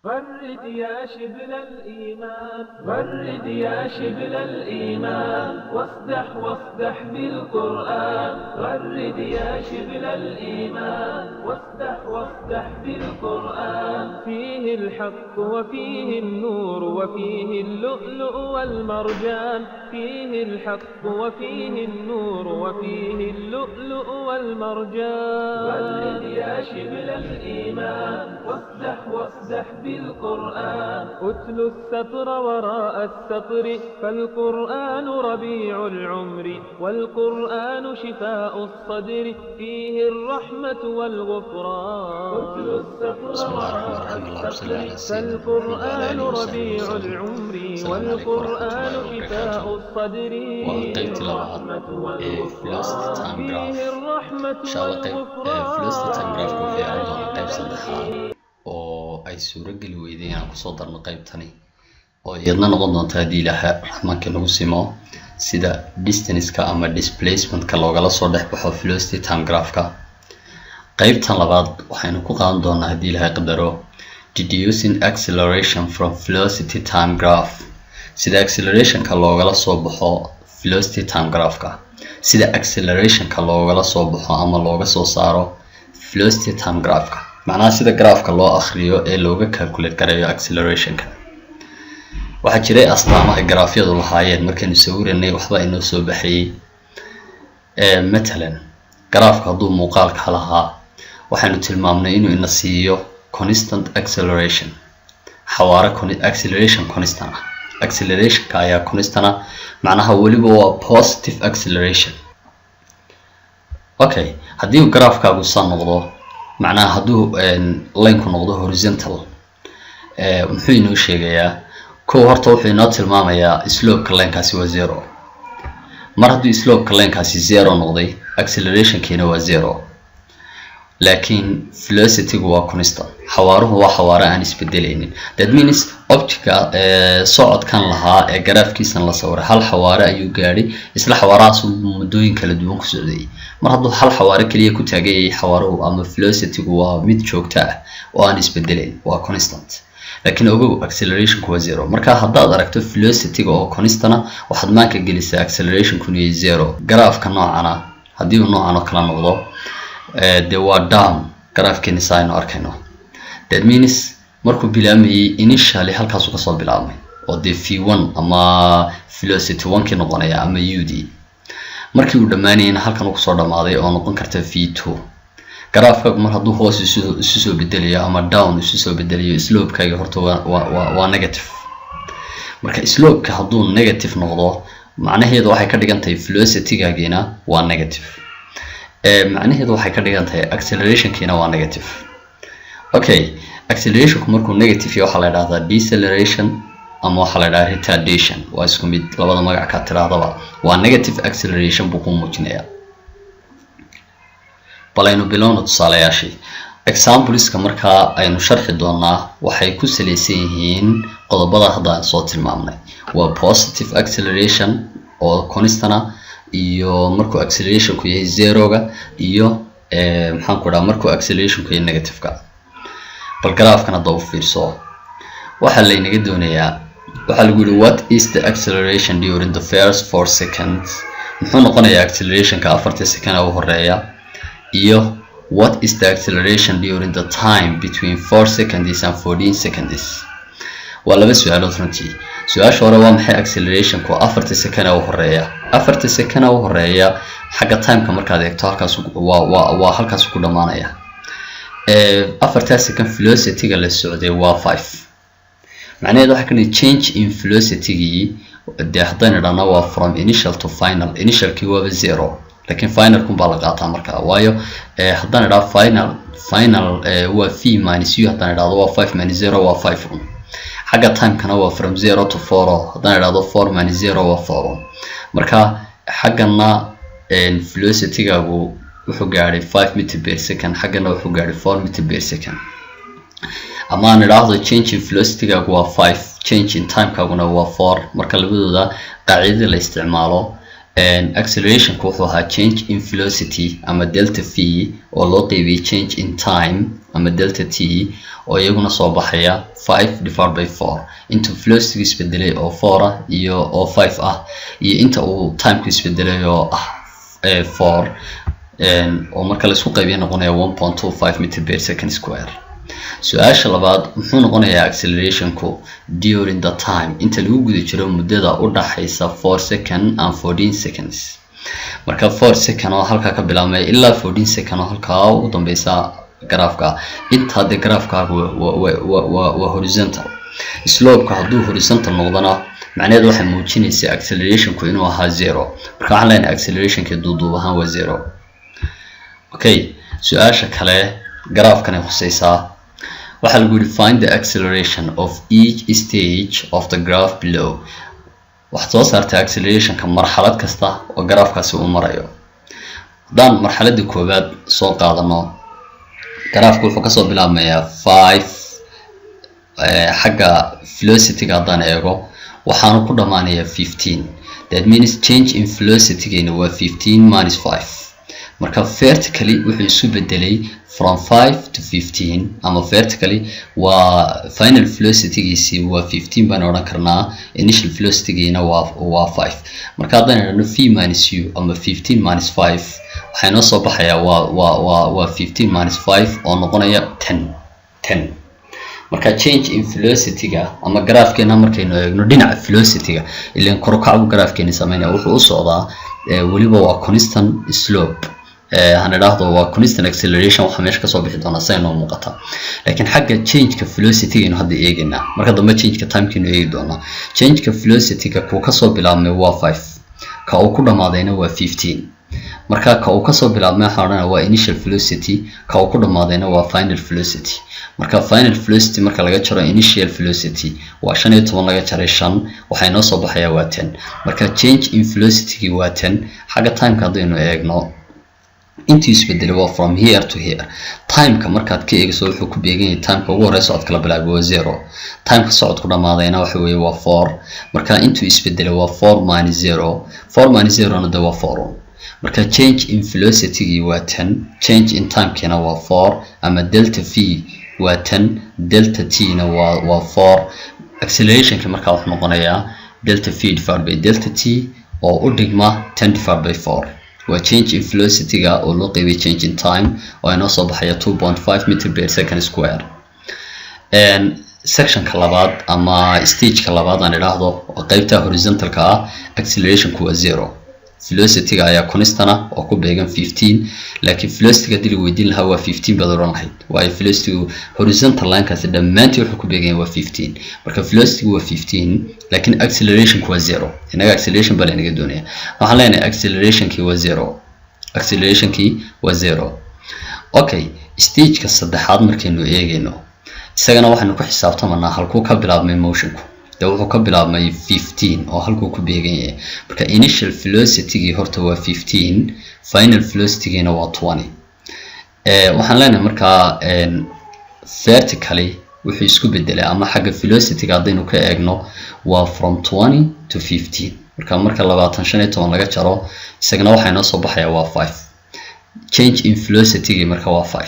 غرد يا شبل الإيمان غرد يا شبل الإيمان واصدح بالقرآن غرد يا شبل الإيمان واصدح بالقرآن فيه الحق وفيه النور وفيه اللؤلؤ والمرجان فيه الحق وفيه النور وفيه اللؤلؤ والمرجان غرد يا شبل الإيمان واصدح بالقرآن أتل السطر وراء السطر فالقرآن ربيع العمر والقرآن شفاء الصدر فيه الرحمة والغفران أتل السطر وراء السطر فالقرآن ربيع العمر والقرآن شفاء الصدر فيه الرحمة والغفران فيه الرحمة والغفران oo ay suuro gali weydeen inaan kusoo darno qaybtani oo iyadna noqon doonta haddii ilaahay raxmaanka nagu simo sida distance-ka ama displacement-ka loogala soo dhex baxo velocity time graph-ka. qaybtan labaad waxaynu ku qaadan doonaa haddii ilaahay qadaro deducing acceleration from velocity time graph, sida acceleration-ka loogala soo baxo velocity time graph-ka, sida acceleration-ka loogala soo baxo ama looga soo saaro velocity time graph-ka, macnaha sida graafka loo akhriyo ee looga calculate gareeyo acceleration-ka. waxaa jiray astaamo ay graafyadu lahaayeen markaynu sawiranay waxba inoo soo baxayay. matalan graafka hadduu muuqaalka lahaa waxaynu tilmaamnay inuu ina siiyo constant acceleration, xawaare acceleration constant ah. accelerationka ayaa constant ah, macnaha weliba waa positive acceleration. okay, haddii graafkaagu saa noqdo macnaha hadduu line-ku noqdo horizontal muxuu inoo sheegayaa kow horta wuxuu inoo tilmaamayaa slope-ka line-kaasi waa zero. mar hadduu slope-ka line-kaasi zero noqday acceleration-kiina waa zero, laakiin velocity-gu waa constant, xawaaruhu waa xawaare aan isbedelaynin. that means object-ka socodkan lahaa ee graafkiisan la sawiray hal xawaare ayuu gaadhay, isla xawaarahaas muddooyin kala duwan ku socday. mar hadduu hal xawaare kaliya ku taagan yahay xawaaruhu ama velocity-gu waa mid joogto ah oo aan isbedelayn, waa constant. laakiin ogow acceleration-ku waa zero. marka haddaad aragto velocity-ga oo constant ah waxaad maanka gelisaa acceleration-ku inuu zero. graafka noocana haddii uu noocan oo kala noqdo dee waa down graafkeeni saa aynu arkayno. that means markuu bilaamayay initially halkaasuu kasoo bilaabmay oo dee v1 ama velocity 1kii noqonaya ama ud. markii uu dhammaanayna halkan uu kusoo dhamaaday oo noqon karta v2. graafkaagu mar hadduu hoos isu soo bedelayo ama down isu soo bedelayo slope-kaaga horta waa negative. marka slope-ka hadduu negative noqdo macnaheedu waxay ka dhigan tahay velocity-gaagiina waa negative. macnaheedu waxay ka dhigan tahay acceleration-kiina waa negative. okay, acceleration-ku markuu negative yahay waxaa la yidhahdaa deceleration ama waxaa la yidhahdaa retardation. waa isku mid, labada magac ka tirahdaba waa negative acceleration buu ku muujinayaa. bal aynu bilowno tusaalayaashii. exampleska markaa aynu sharxi doonaa waxay ku salaysan yihiin qodobada hadda aan soo tilmaamnay. waa positive acceleration oo constant ah, iyo markuu acceleration-ku yahay zero-ga, iyo maxaan ku dhahaa markuu acceleration-ku yahay negative-ka. bal graafkan hadda u fiirso waxaa laynaga doonayaa, waxaa lagu yidhi what is the acceleration during the first 4 seconds, muxuu noqonayaa acceleration-ka 4 second ugu horeeya, iyo what is the acceleration during the time between 4 seconds and 14 seconds. waa laba su-aalood runtii. su-aasha hore waa maxay acceleration-ku 4 second ugu horeeya. 4 second ugu horeeya xagga time-ka markaad eegto halkaas waa halkaas ku dhamaanaya. 4 second velocity-ga la socday waa 5. macnaheedu waxa kana change in velocity-gii dee haddaynu idhahno waa from initial to final. initial-kii waaba 0, laakiin final-kun baa la qaataa markaa, waayo haddaan idhahdo final waa v minus u, haddaan idhahdo waa 5 minus 0 waa 5. xagga time-kana waa from 0 to 4, haddaan idhahdo 4 minus 0 waa 4. marka xaggana velocity-gaagu wuxuu gaadhay 5 meter per second, xaggana wuxuu gaadhay 4 meter per second. ama aan idhaahdo change in velocity-gaagu waa 5, change in time-kaaguna waa 4. marka labadooda qaacidada la isticmaalo acceleration wuxuu ahaa change in velocity ama delta v oo loo qeybiyay change in time ama delta t oo iyaguna soo baxaya 5 divided by 4 inta velocity isbedelay oo 4 ah iyo oo 5 ah iyo inta uu time isbedelay oo ah 4 oo marka la isku qaybiyo noqonaya 1.25 meter per second square. Su'aasha labaad muxuu noqonayaa acceleration ku during the time inta lagu guda jiro muddada u dhaxaysa 4 second and 14 seconds. Marka 4 second oo halka ka bilaabmay ilaa 14 second oo halka u dambaysa graafka inta de graafka waa horizontal. Slope-ka hadduu horizontal noqdana macnaheedu waxay muujinaysaa acceleration ku inuu ahaa 0. Marka waxaan leenahay acceleration ka duuduub ahaan waa 0. Okay, su'aasha kale graafkan ay khusaysaa waxaa lagu yidhi find the acceleration of each stage of the graph below. waxaad soo saartay accelerationka marxalad kasta oo graafkaasi uu marayo. haddaan marxaladda koowaad soo qaadano graafku wuxuu kasoo bilaabmayaa 5 xagga velocity-ga haddaan eego waxaanu ku dhammaanayaa 15. that means change in velocity-geena waa 15 minus 5. marka vertically wuxuu isu bedelay from 5 to 15 ama vertically waa final velocity-giisi waa 15 baan oran karnaa initial velocity-giina waa 5. marka haddaan idhahno v minus u ama 15 minus 5 waxay noo soo baxayaa waa 15 minus 5 oo noqonaya 10. marka change in velocity-ga ama graafkeena markaynu eegno dhinaca velocity-ga ilaan kor u kacu graafkeena sameynaya wuxuu u socdaa weliba waa constant slope. هنلاحظه هو constant acceleration وحماش كسب بحدنا سينو مقطع لكن حاجة change كvelocity إنه هذا يجينا مركز ضمن change كtime كإنه يجدونا change كvelocity كوكسب بلامه هو 5 كأوكل ما ذينا هو 15 مركز كوكسب بلامه حرنا هو initial velocity كأوكل ما ذينا هو final velocity مركز final velocity مركز لقى شرا initial velocity وعشان يتوان لقى شرا شن وحينصب حيا واتن مركز change in velocity واتن حاجة time كذا يجينا intii isbedel waa from here to here. time-ka markaad ka eegso wuxuu ku beegan yahay time-ka ugu horeysa aad kala bilaabo waa 0. time-ka socodku dhamaadayna waxa weeye waa 4. marka intuu isbedel waa 4 minus 0. 4 minus 0 na waa 4. marka change in velocity-gi waa 10. change in time-kina waa 4 ama delta v waa 10. delta t na waa 4. acceleration-ka marka wuxuu noqonayaa delta v divided by delta t oo u dhigma 10 divided by 4. change in velocity-ga oo loo qeybiyay change in time oo ay noo soo baxaya 2.5 meter per second square. section-ka labaad ama stage-ka labaad aan idhaahdo oo qaybta horizontal-ka ah acceleration-ku waa 0. velocity-ga ayaa constant ah oo ku beegan 15 laakiin velocity-ga hadii la weydiin lahaa waa 15 baad oran lahayd waayo velocity-gu horizontal line-kaasi dhammaantii wuxuu ku beegan yahay waa 15. marka velocity-gu waa 15 laakiin acceleration-ku waa 0. inaga acceleration baa laynaga doonaya waxaan leenahay acceleration-kii waa 0. acceleration-kii waa 0. okay, stage-ka saddexaad markaynu eegayno isagana waxaynu ku xisaabtamanaa halkuu ka bilaabmay motion-ku wuxuu ka bilaabmay 15 oo halkuu ku beegan yahay. marka initial velocity-gii horta waa 15 final velocity-giina waa 20. waxaan leenahay markaa vertically wuxuu isku bedelay ama xagga velocity-ga haddaynu ka eegno waa from 20 to 15. marka 25 laga jaro isagana waxay noo soo baxaya waa 5. change in velocity-gii marka waa 5.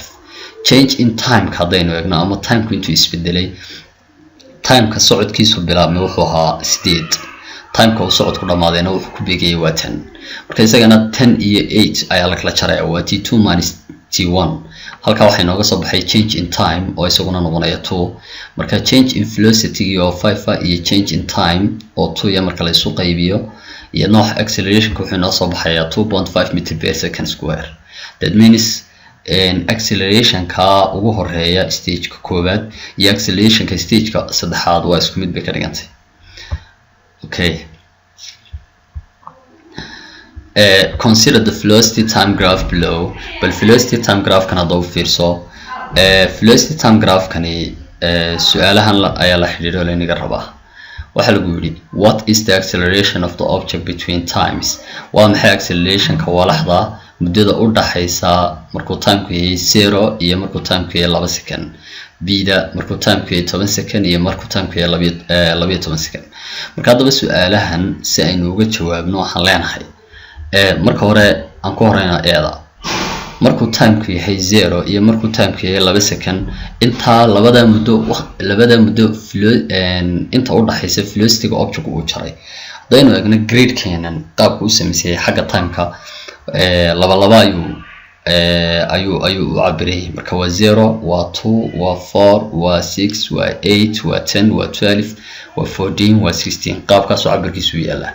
change in time-ka haddaynu eegno ama time-ku intuu isbedelay time-ka socodkiisu bilaabmay wuxuu ahaa 8. time-ka uu socodku dhamaadayna wuxuu ku beegayay waa 10. marka isagana 10 iyo 8 ayaa la kala jaraya waa t2 minus t1. halka waxay nooga soo baxay change in time oo isaguna noqonaya 2. marka change in velocity oo 5 iyo change in time oo 2 ya marka la isu qaybiyo iyo nooca acceleration wuxuu noo soo baxaya 2.5 meter per second square. that means acceleration-ka ugu horeeya stage-ka koowaad iyo acceleration-ka stage-ka saddexaad waa isku mid bay ka dhigantay. okay, consider the velocity time graph below. bal velocity time graph-kan hadda u fiirso. velocity time graph-kani su'aalahan ayaa la xiriiro laynaga rabaa. waxaa lagu yidhi what is the acceleration of the object between times. waa maxay acceleration-ka walaxda muddada u dhaxaysa markuu time-ku yahay 0 iyo markuu time-ku yahay 2 second. b-da markuu time-ku yahay 10 second iyo markuu time-ku yahay 12 second. marka haddaba su'aalahan si aynu uga jawaabno waxaan leenahay marka hore aan ku horeyna eeda markuu time-ku yahay 0 iyo markuu time-ku yahay 2 second inta labada muddo inta u dhaxaysa velocity-ga object uu jaray hadaynu eegno grade keenan qaabku u sameeyay xagga time-ka laba ayuu u cabiray marka waa 0 waa 2 waa 4 waa 6 waa 8 waa 10 waa 12 waa 14 waa 16 qaabkaas oo cabirkiisu yaala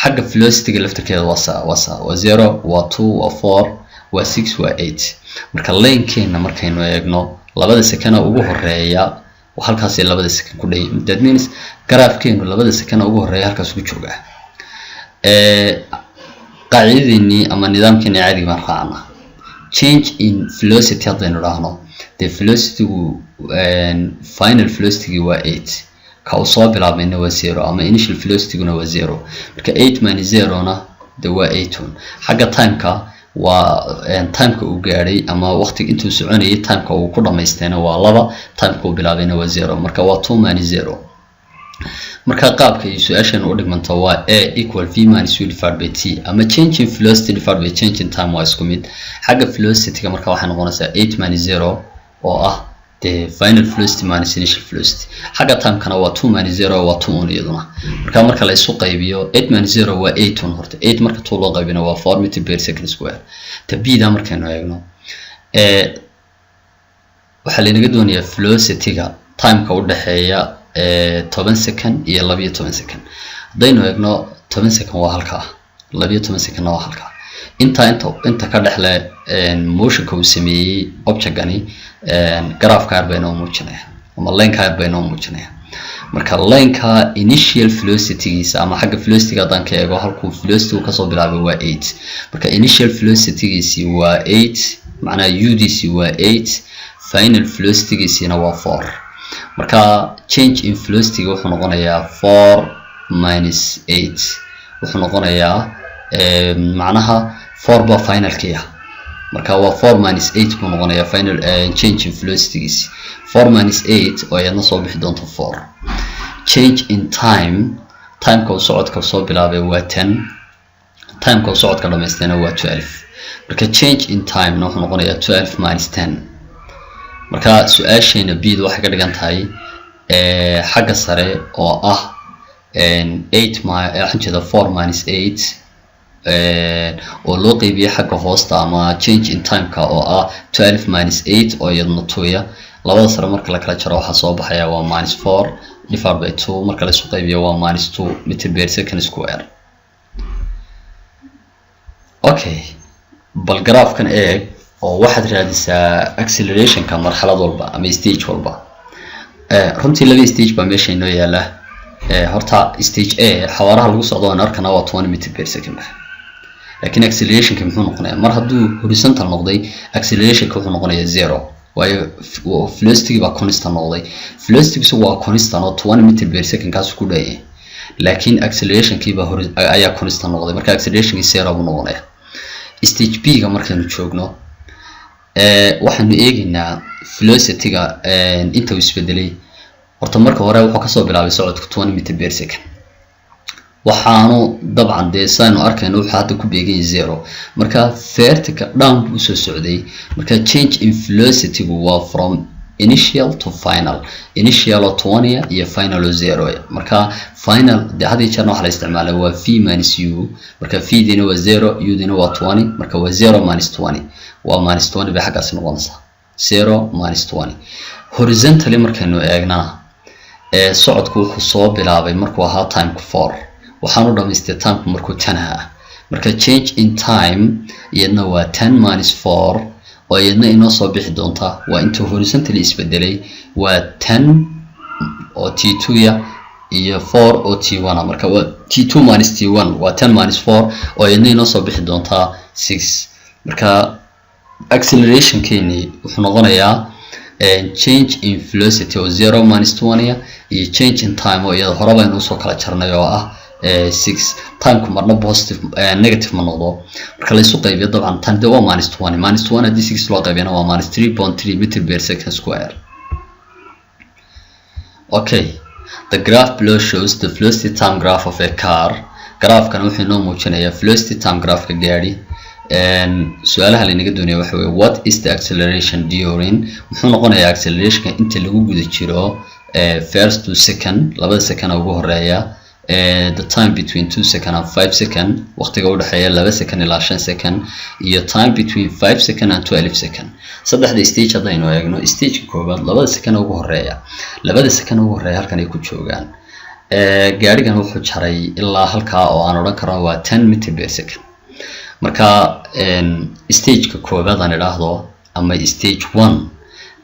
xagga velocity-ga laftirkeeda waa 0 waa 2 waa 4 waa 6 waa 8 marka lane-keena markaynu eegno labada second ugu horeeya halkaas ay labada second ku dhay that means graph-keenu labada second ugu horeeya halkaas ku jooga qaacidadeenii ama nidaamkeena caadiga ma raacna change in velocity hadaynu dhahno the velocity final velocity waa 8 ka soo bilaabmayna waa 0 ama initial velocity-guna waa 0 marka 8 minus 0 na waa 8 xagga time-ka waa time-ka uu gaaray ama waqtiga intuu soconayay time-ka uu ku dhameystayna waa 2 time-ka uu bilaabayna waa 0 marka waa 2 minus 0 marka qaabka ay su'aashan u dhigmanto waa a equal v minus u divided by t ama change in velocity divided by change in time waa isku mid xagga velocity-ga marka waxay noqonaysaa 8 minus 0 oo ah the final velocity minus initial velocity xagga time-kana waa 2 minus 0 waa 2 iyaduna marka la isu qaybiyo 8 minus 0 waa 8 horta 8 marka 2 loo qaybina waa 4 meter per second square tabida markaynu eegno waxa la inaga doonayaa velocity-ga time-ka u dhaxeeya 10 second iyo 12 second hadaynu eegno 10 second waa halka 12 second waa halka inta ka dhaxle motion-ka uu sameeyay object-gani graph-ka bayna muujinaya ama line-ka bayna muujinaya marka line-ka initial velocity-giisa ama xagga velocity-ga hadaan ka eego halkuu velocity-gu ka soo bilaabay waa 8 marka initial velocity-giisi waa 8 macnaha u-diisi waa 8 final velocity-giisina waa 4 marka change in velocity-ga wuxuu noqonayaa 4 minus 8 wuxuu noqonayaa macnaha 4 ba final-kiya marka waa 4 minus 8 buu noqonayaa final change in velocity-giisi 4 minus 8 oo iyadna soo bixi doonto 4 change in time-ka uu socodka soo bilaabay waa 10 time-ka uu socodka dhamaystayna waa 12 marka change in time-na wuxuu noqonayaa 12 minus 10 marka su'aasheena bid waxay ka dhigan tahay xagga sare oo ah 4 minus 8 oo loo qaybiyay xagga hoosta ama change in time-ka oo ah 12 minus 8 oo iyadna 2 labada sare marka la kala jaro waxa soo baxaya waa minus 4 divided by 2 marka la isku qaybiyo waa minus 2 meter per second square okay bal graph-kan eeg oo waxaad raadisaa acceleration-ka marxalad walba ama stage walba runtii laba stage baa meesha inoo yaala horta stage A xawaaraha lagu socdo aan arkana waa 20 meter per second laakiin acceleration-ka muxuu noqonayaa mar hadduu horizontal noqday acceleration-ka wuxuu noqonayaa 0 waayo velocity baa constant noqday velocity waa constant oo 20 meter per second kaas ku dhaayay laakiin acceleration-kii baa ayaa constant noqday marka acceleration-kii 0 buu noqonayaa stage B ga markaynu joogno waxaanu eegaynaa velocity-ga inta uu isbedelay horta marka hore wuxuu ka soo bilaabay socodka 20 meter per second waxaanu dabcan saynu arkayno wuxuu hadda ku beegay 0 marka vertical down buu soo socday marka change in velocity-gu waa from initial to final initial oo 20 iyo final oo 0 marka final hadii jeerna waxa la isticmaalaa waa v minus u marka v dina waa 0 u dina waa 20 marka waa 0 minus 20 waa minus 20 bay xaggaas noqonaysaa 0 minus 20 horizontally markaynu eegnana socodku wuxuu soo bilaabay markuu ahaa time-ku 4 waxaanu dhamaystay time-ku markuu 10 ah marka change in time iyadna waa 10 minus 4 oo iyadna inoo soo bixi doonta waa intuu horizontally isbedelay waa 10 oo t2 ya iyo 4 oo t1 marka waa t2 minus t1 waa 10 minus 4 oo iyadna inoo soo bixi doonta 6 marka acceleration-keeni wuxuu noqonayaa change in velocity oo 0 minus 20 iyo change in time oo iyada horeba inuu soo kala jarnay oo ah 6 time-ku marna positive negative ma noqdo marka la isu qaybiyo dabcan tan waa minus 20 minus 20 hadii 6 loo qaybiyana waa minus 3.3 meter per second square okay the graph below shows the velocity time graph of a car graafkan wuxuu inoo muujinayaa velocity time graafka gaari su'aalaha la inaga doonaya waxa weeye what is the acceleration during muxuu noqonayaa acceleration inta lagu guda jiro first to second labada second ugu horeeya the time between 2 second and 5 second waqtiga u dhaxeeya 2 second ilaa 5 second iyo time between 5 second and 12 second saddexda stage hadaynu eegno stage koobaad labada second ugu horeeya halkan ay ku joogaan gaarigan wuxuu jaray ilaa halka oo aan oran karo waa 10 meter per second marka stage ka koobaad aan idhaahdo ama stage 1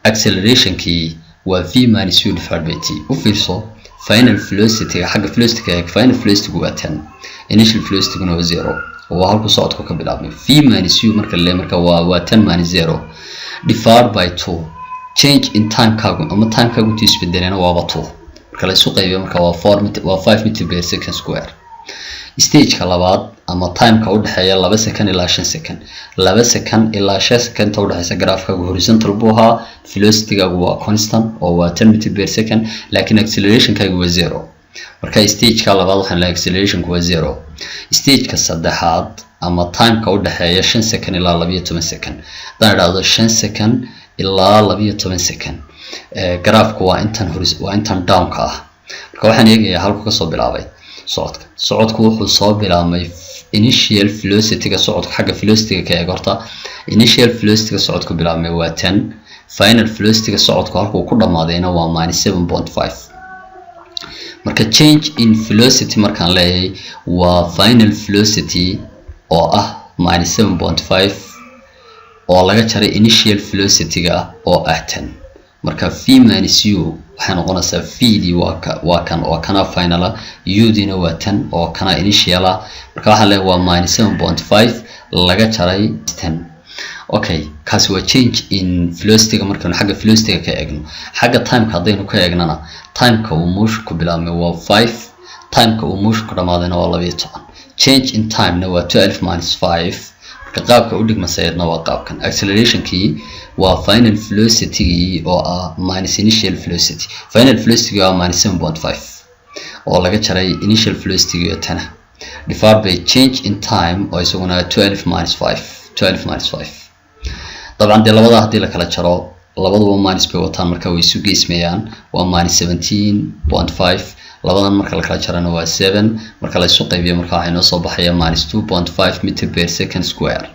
acceleration kii waa v minus u divided by t u fiirso final velocity xagga velocity final velocity waa 10 initial velocity waa 0 oo halku socodku ka bilaabmay v minus u marka waa 10 minus 0 divided by 2 change in time kaagu ama time kaagu intuu isbedelena waa 2 marka la isu qaybiyo marka waa 5 meter per second square stage ka labaad ama time ka u dhaxeeya 2 second ilaa 5 second 2 second ilaa 5 second ta u dhaxaysa graafka horizontal buu ahaa velocity ga waa constant oo waa 10 meter per second laakiin acceleration ka waa 0 marka stage ka labaad waxaan la acceleration ku waa 0 stage ka saddexaad ama time ka u dhaxeeya 5 second ilaa 12 second hadaan idhaahdo 5 second ilaa 12 second graafku waa intan down ka ah marka waxaan eegayaa halku ka soo bilaabay socodku wuxuu soo bilaabmay initial velocity ga socodka xagga velocity ka eeg horta initial velocity ga socodku bilaabmay waa 10 final velocity ga socodku halku ku dhamaadayna waa -7.5 marka change in velocity markaan leeyahay waa final velocity oo ah -7.5 oo laga jaray initial velocity ga oo ah 10 marka v minus u waxay noqonaysaa v di waa kan oo kana final u dina waa 10 oo kana initial marka waxa la waa -7.5 laga jaray 10 okay kaas waa change in velocity ga markaan xagga velocity ka eegno xagga time ka hadaynu ka eegnana time ka uu motion ku bilaabmay waa 5 time ka uu motion ku dhamaadayna waa 12 change in time na waa 12 minus 5 qaabka u dhigmasayadna waa qaabkan acceleration kii waa final velocity oo ah minus initial velocity final velocity waa -7.5 oo laga jaray initial velocity oo 10 divided by change in time oo isaguna 12 minus 5 طبعا dee labada hadii la kala jaro labaduba minus bay wataan marka way isu geesmayaan waa -17.5 labadan marka la kala jarana waa 7 marka la isu qaybiyo marka waxay noo soo baxaya -2.5 meter per second square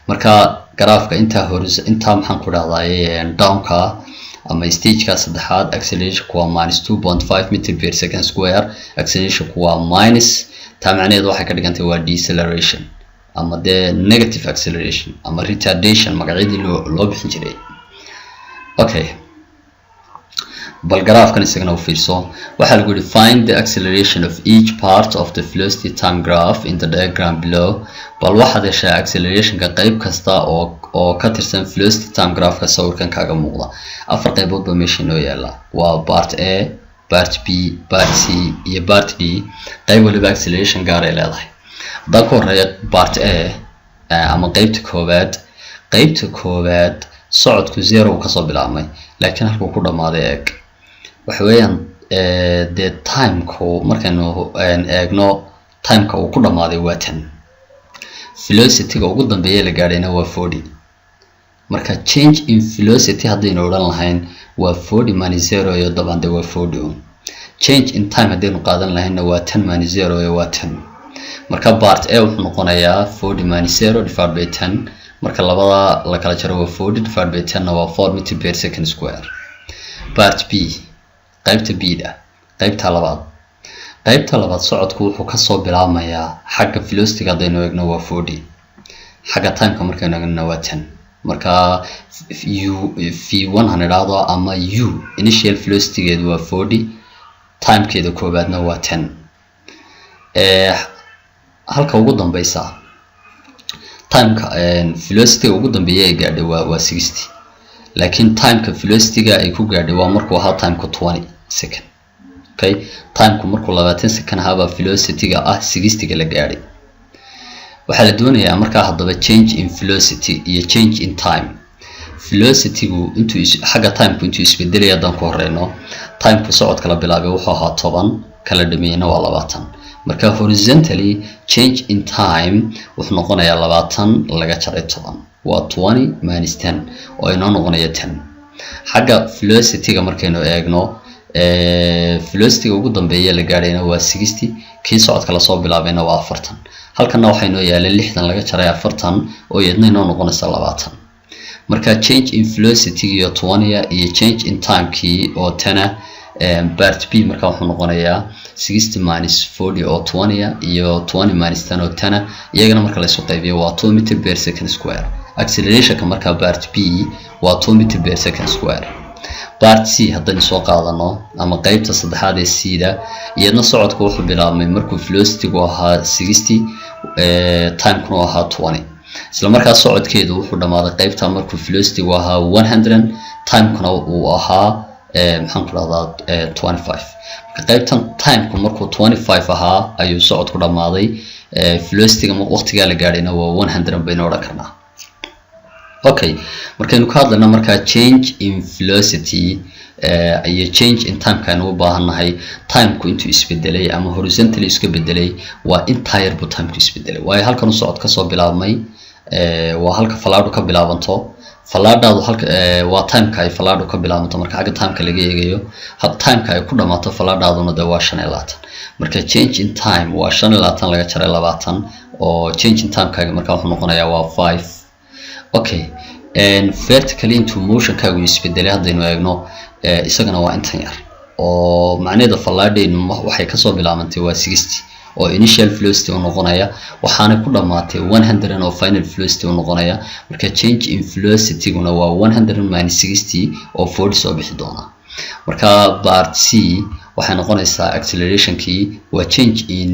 marka graafka inta maxaan ku dhahdaa down ka ama stage ka saddexaad acceleration waa -2.5 meter per second square acceleration waa minus taa macnaheedu waxay ka dhigantay waa deceleration ama the negative acceleration ama retardation magacyadii loo bixin jiray okay bal graafkan isagana u fiirso waxa lagu yiri find the acceleration of each part of the velocity time graph in the diagram below bal waxa heshaa acceleration ka qayb kasta oo ka tirsan velocity time graph ka sawirkan kaaga muuqda afar qaybood ba meesha noo yaala waa part A part B part C iyo part D qayb waliba acceleration gaar ay leedahay dadka horeeya part A ama qaybta koowaad socodku 0 ka soo bilaabmay laakiin halku ku dhamaaday eeg waxa weeyaan the time ko markaynu eegno time ka uu ku dhamaaday waa 10 velocity ga ugu dambeeyay la gaarayna waa 40 marka change in velocity hadaynu oran lahayn waa 40 minus 0 iyo dabande waa 40 change in time hadaynu qaadan lahayna waa 10 minus 0 iyo waa 10 marka part A wuxuu noqonayaa 40 minus 0 divided by 10 marka labada la kala jaro waa 40 divided by 10 waa 4 meter per second square part B qaybta B da qaybta labaad socodku wuxuu ka soo bilaabmayaa xagga velocity ga hadaynu eegno waa 40 xagga time ka markaynu eegno waa 10 marka v1 han idhaahdo ama u initial velocity geedu waa 40 time keeda koobaadna waa 10 halka ugu dambaysa timeka velocity ugu dambeeyay ay gaadhay waa 60 laakiin timeka velocity ga ay ku gaadhay waa markuu ahaa timeka 20 second okay timeka markuu 20 second ahaa velocity ga ah 60 ga la gaadhay waxa la doonayaa marka hadaba change in velocity iyo change in time velocity gu intuu xagga timeka intuu isbedelay hadan ku horeyno timeka socodka la bilaabay wuxuu ahaa 10 kala dhameeyna waa 20 marka horizontally change in time wuxuu noqonayaa 20 laga jaray 10 waa 20 minus 10 oo inoo noqonaya 10 xagga velocity-ga markaynu eegno velocity ugu dambeeya la gaarayna waa 60 kii socodka la soo bilaabayna waa 40 halkana waxay noo yaalay 60 laga jaray 40 oo iyadna inoo noqonaysa 20 marka change in velocity iyo 20 iyo change in time kii oo 10 part B marka wuxuu noqonayaa 60 minus 40 oo 20 iyo 20 minus 10 oo 10 iyagana marka la isku qaybiyo waa 2 meter per second square acceleration ka marka part B waa 2 meter per second square part C haddii soo qaadano ama qaybta saddexaad ee C-da iyadna socodku wuxuu bilaabmay markuu velocity-gu ahaa 60 time-kuna ahaa 20 isla markaa socodkeedu wuxuu dhamaaday qaybta markuu velocity-gu ahaa 100 time-kuna uu ahaa maxaan ku dhahdaa 25 marka qaybtan time-ku markuu 25 ahaa ayuu socodku dhamaaday velocity-ga waqtiga la gaarayna waa 100 baynu oran karnaa okay markaynu ka hadlayno marka change in velocity iyo change in time kaanu u baahanahay time-ku intuu isbedelay ama horizontally iska bedelay waa entire bu time-ku isbedelay waayo halkan socod ka soo bilaabmay waa halka falaadhu ka bilaabanto falaadhaadu halka waa time-ka ay falaadhu ka bilaabanto marka xagga time-ka laga eegayo time-ka ay ku dhamaato falaadhaaduna waa 25 marka change in time waa 25 laga jaray 20 oo change in time-kaaga marka wuxuu noqonayaa waa 5 okay vertically into motion kaagu isbedelay haddaynu eegno isagana waa intan yar oo macnaheedu falaadhaynu waxay kasoo bilaabantay waa 60 oo initial velocity uu noqonaya waxaana ku dhamaatay 100 oo final velocity uu noqonaya marka change in velocity-guna waa 100 minus 60 oo 40 soo bixi doona marka part C waxay noqonaysaa acceleration-kii waa change in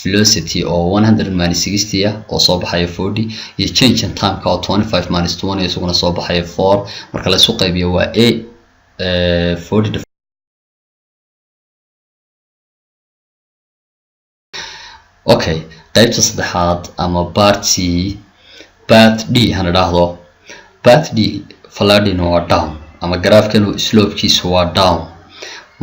velocity oo 100 minus 60 ah oo soo baxaya 40 iyo change in time ka oo 25 minus 20 isaguna soo baxaya 4 marka la isku qaybiyo waa a 40 okay qaybta saddexaad ama part C part D hana dhahdo part D falaadhina waa down ama graafkanu slope-kiisu waa down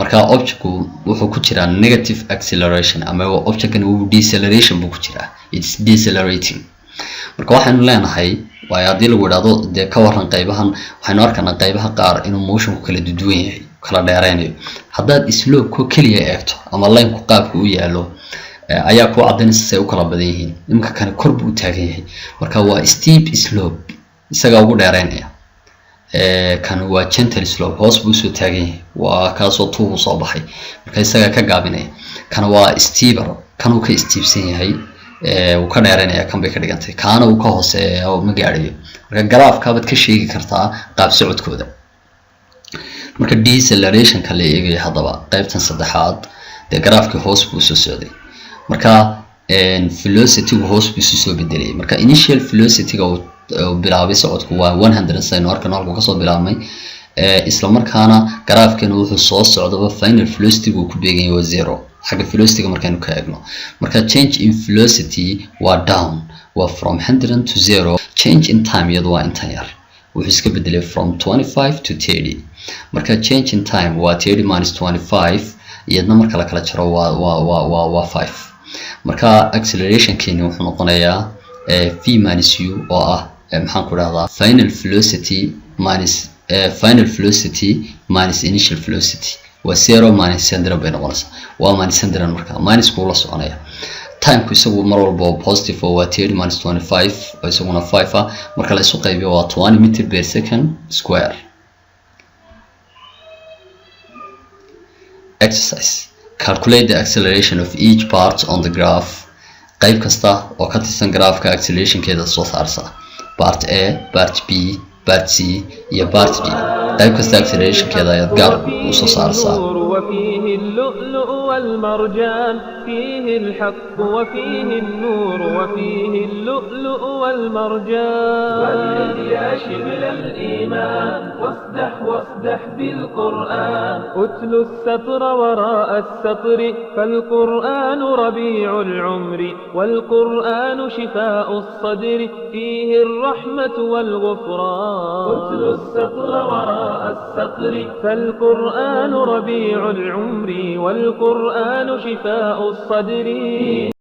marka objectku wuxuu ku jiraa negative acceleration ama objectkan uu deceleration buu ku jiraa it's decelerating marka waxaanu leenahay waayo haddii lagu yiraahdo dee ka waran qaybahan waxaynu arkaynaa qaybaha qaar inuu motion ku kala duwan yahay kala dheeraynayo haddaad slope-ku kaliya eegto ama line-ku qaabka u yaalo ayaa ku cadaynaysa say u kala badan yihiin imka kan kor buu taagan yahay marka waa steep slope isaga ugu dheeraynaya kan waa gentle slope hoos buu soo taagan yahay waa kaasoo tuu soo baxay marka isaga ka gaabinaya kan waa steeper kan uu ka steepsan yahay uu ka dheeraynaya kan bay ka dhigantay kaana uu ka hooseeyo oo ma gaadhayo marka graafka baad ka sheegi kartaa qaab socodkooda marka deceleration ka la eegayo hadaba qaybtan saddexaad de graafka hoos buu soo socday marka velocity-gu hoos buu soo bedelay marka initial velocity-ga bilaabay socodku waa 100 saynu arkayno halka ka soo bilaabmay isla markaana graafkan wuxuu soo socdo final velocity-gu ku beegan yahay 0 xagga velocity-ga markaynu ka eegno marka change in velocity waa down waa from 100 to 0 change in time iyadu waa intan yar wuxuu iska bedelay from 25 to 30 marka change in time waa 30 minus 25 iyadna marka la kala jaro waa 5 marka acceleration-keeni wuxuu noqonayaa v minus u oo ah maxaan ku dhahdaa final velocity minus initial velocity waa 0 minus 100 bay noqonaysaa waa minus 100 marka minus ku la soconaya time-ku isagu mar walba positive oo waa 30 minus 25 oo isaguna 5 ah marka la isu qaybiyo waa 20 meter per second square exercise calculate the acceleration of each part on the graph qayb kasta oo ka tirsan graafka acceleration-keeda soo saarsa part A part B part C iyo part D qayb kasta acceleration-keeda ayaad gaar u soo saarsaa وفيه اللؤلؤ والمرجان فيه الحق وفيه النور وفيه اللؤلؤ والمرجان والرد يا شبل الإيمان واصدح بالقرآن. أتل السطر وراء السطر، فالقرآن ربيع العمر، والقرآن شفاء الصدر، فيه الرحمة والغفران. أتل السطر وراء السطر، فالقرآن ربيع العمر، والقرآن شفاء الصدر.